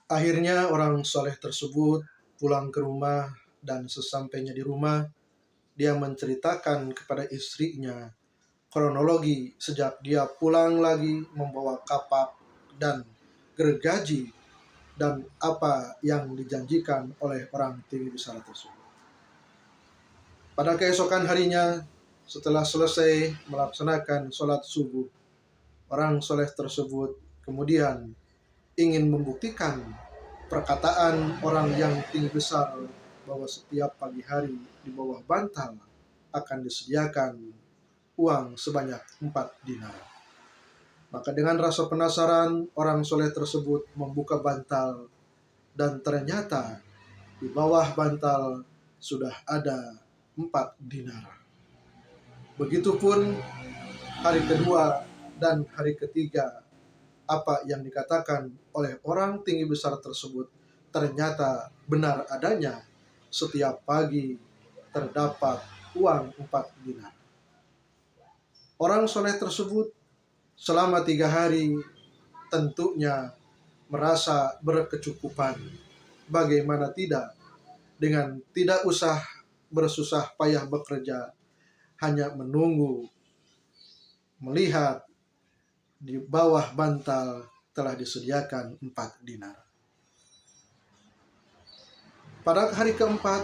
Akhirnya orang soleh tersebut pulang ke rumah dan sesampainya di rumah, dia menceritakan kepada istrinya kronologi sejak dia pulang lagi membawa kapak dan gergaji dan apa yang dijanjikan oleh orang tinggi besar tersebut. Pada keesokan harinya, setelah selesai melaksanakan sholat subuh, orang soleh tersebut kemudian ingin membuktikan perkataan orang yang tinggi besar bahwa setiap pagi hari di bawah bantal akan disediakan uang sebanyak 4 dinar. Maka dengan rasa penasaran, orang soleh tersebut membuka bantal dan ternyata di bawah bantal sudah ada 4 dinar. Begitupun hari kedua dan hari ketiga, apa yang dikatakan oleh orang tinggi besar tersebut ternyata benar adanya. Setiap pagi terdapat uang 4 dinar. Orang soleh tersebut selama 3 hari tentunya merasa berkecukupan. Bagaimana tidak, dengan tidak usah bersusah payah bekerja, hanya menunggu, melihat di bawah bantal telah disediakan 4 dinar. Pada hari keempat,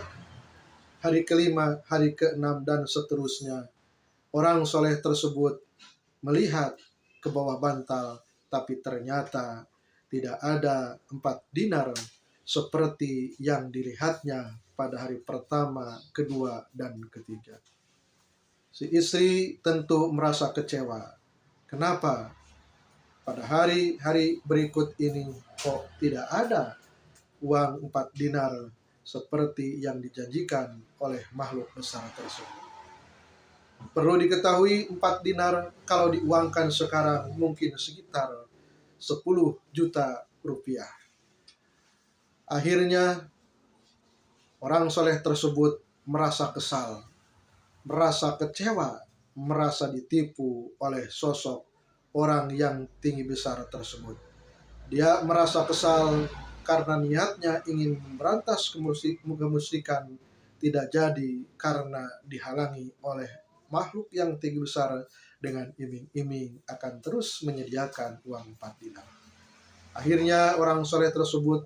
hari kelima, hari keenam, dan seterusnya, orang soleh tersebut melihat ke bawah bantal, tapi ternyata tidak ada 4 dinar seperti yang dilihatnya pada hari pertama, kedua, dan ketiga. Si istri tentu merasa kecewa. Kenapa pada hari-hari berikut ini kok tidak ada uang 4 dinar seperti yang dijanjikan oleh makhluk besar tersebut? Perlu diketahui 4 dinar kalau diuangkan sekarang mungkin sekitar 10 juta rupiah. Akhirnya orang soleh tersebut merasa kesal, merasa kecewa, merasa ditipu oleh sosok orang yang tinggi besar tersebut. Dia merasa kesal karena niatnya ingin memberantas kemusyrikan tidak jadi karena dihalangi oleh makhluk yang tinggi besar dengan iming-iming akan terus menyediakan uang 4 dinar. Akhirnya orang soleh tersebut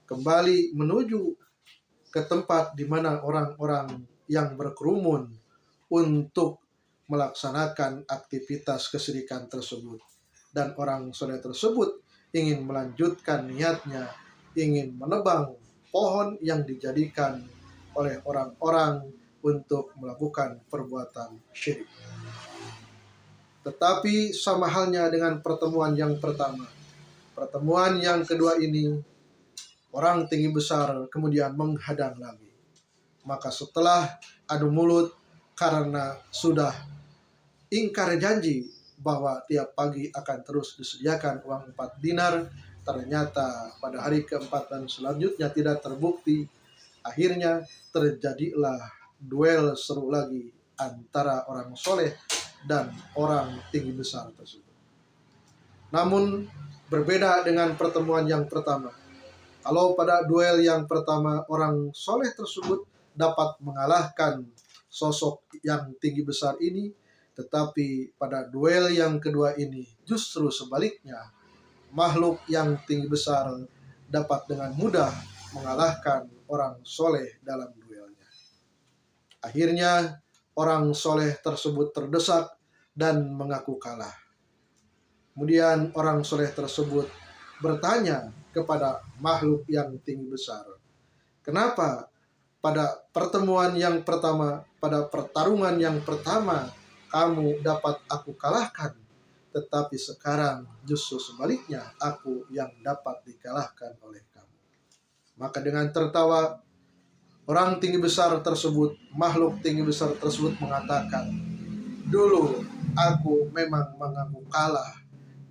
kembali menuju ke tempat di mana orang-orang yang berkerumun untuk melaksanakan aktivitas kesyirikan tersebut. Dan orang soleh tersebut ingin melanjutkan niatnya, ingin menebang pohon yang dijadikan oleh orang-orang untuk melakukan perbuatan syirik. Tetapi sama halnya dengan pertemuan yang pertama, pertemuan yang kedua ini, orang tinggi besar kemudian menghadang lagi. Maka setelah adu mulut karena sudah ingkar janji bahwa tiap pagi akan terus disediakan uang 4 dinar, ternyata pada hari keempat dan selanjutnya tidak terbukti. Akhirnya terjadilah duel seru lagi antara orang soleh dan orang tinggi besar tersebut. Namun berbeda dengan pertemuan yang pertama. Kalau pada duel yang pertama orang soleh tersebut dapat mengalahkan sosok yang tinggi besar ini, tetapi pada duel yang kedua ini justru sebaliknya. Makhluk yang tinggi besar dapat dengan mudah mengalahkan orang soleh dalam duelnya. Akhirnya orang soleh tersebut terdesak dan mengaku kalah. Kemudian orang soleh tersebut bertanya kepada makhluk yang tinggi besar, kenapa pada pertemuan yang pertama, pada pertarungan yang pertama, kamu dapat aku kalahkan, tetapi sekarang justru sebaliknya, aku yang dapat dikalahkan oleh kamu. Maka dengan tertawa, orang tinggi besar tersebut, makhluk tinggi besar tersebut mengatakan, dulu aku memang mengaku kalah,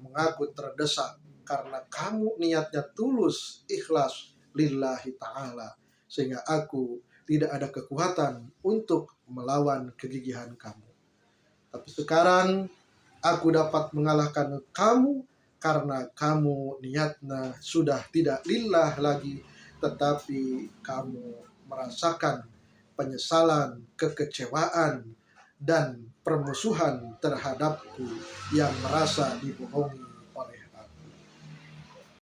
mengaku terdesak, karena kamu niatnya tulus, ikhlas, lillahi ta'ala, sehingga aku tidak ada kekuatan untuk melawan kegigihan kamu. Tapi sekarang aku dapat mengalahkan kamu karena kamu niatnya sudah tidak lillah lagi, tetapi kamu merasakan penyesalan, kekecewaan, dan permusuhan terhadapku yang merasa dibohongi